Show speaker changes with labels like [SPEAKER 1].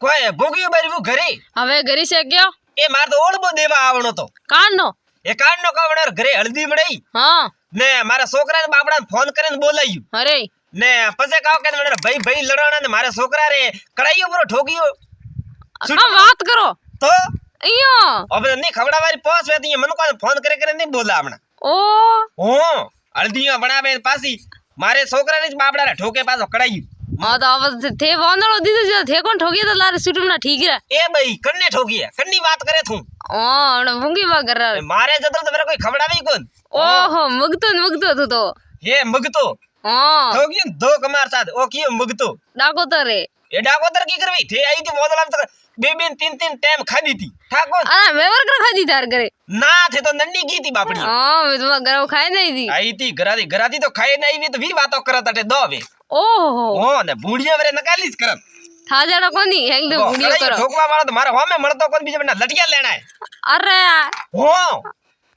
[SPEAKER 1] કોઈ ભોગી બારી ઘરે
[SPEAKER 2] હવે ઘરી છે ગયો
[SPEAKER 1] એ માર તો ઓળબો દેવા આવણો તો
[SPEAKER 2] કાનો
[SPEAKER 1] એ કાઢનો કાવણર ઘરે હળદી મળી
[SPEAKER 2] હા
[SPEAKER 1] ને મારા છોકરાને બાપડાને ફોન કરીને બોલાયું
[SPEAKER 2] અરે
[SPEAKER 1] ને પછી કાવ કે મને ભાઈ ભાઈ લડવાના ને મારા છોકરા રે કડાઈયો પૂરો ઠોકિયો
[SPEAKER 2] કા વાત કરો
[SPEAKER 1] તો
[SPEAKER 2] અહીંયા
[SPEAKER 1] હવે ની ખવડાવારી પોસ વેતી મને કોને ફોન કરીને નહીં બોલા હમણા
[SPEAKER 2] ઓ
[SPEAKER 1] હું હળદીયો બનાવે પાછી મારે છોકરાને જ બાપડાને ઠોકે પાછો કડાઈયું
[SPEAKER 2] હા તો હવે થે વાંદળો દીધો છે થે કોણ ઠોકી તો લારે સુટમના ઠીક રે
[SPEAKER 1] એ ભાઈ કન્ને ઠોકીએ કન્ની વાત કરે તું
[SPEAKER 2] ઓ અને ભૂંગી વા કર
[SPEAKER 1] મારે જતો તો મેરે કોઈ ખવડાવી કોણ
[SPEAKER 2] ઓહો મગતો તું તો
[SPEAKER 1] હે મગતો
[SPEAKER 2] હા
[SPEAKER 1] ઠોકી દો કમાર સાથ ઓ કીયો મગતો
[SPEAKER 2] ડાકો તો રે
[SPEAKER 1] એ ડાકોતર કી કરવી થે આઈ થી બોદલામ તો બે બે तीन ટાઈમ ખાધી હતી ઠાકોર
[SPEAKER 2] આ મેવર કર ખાધી તાર કરે
[SPEAKER 1] ના થે તો નંડી ગઈ હતી બાપડી
[SPEAKER 2] હા મે તો ગરવ ખાઈ નહીં દી
[SPEAKER 1] આઈ થી ઘરાતી તો ખાઈ નહીં આવી તો વી વાતો કરત અટે દો હવે
[SPEAKER 2] ઓહો
[SPEAKER 1] હો ને ભૂંડિયા વરે નકાલી જ કરત
[SPEAKER 2] થાજાડો કોની હેંગ તો વિડિયો કરો
[SPEAKER 1] ઠોકવા વાળો તો મારે હોમે મળતો કોણ બીજે બના લટિયા લેણા
[SPEAKER 2] અરે
[SPEAKER 1] હો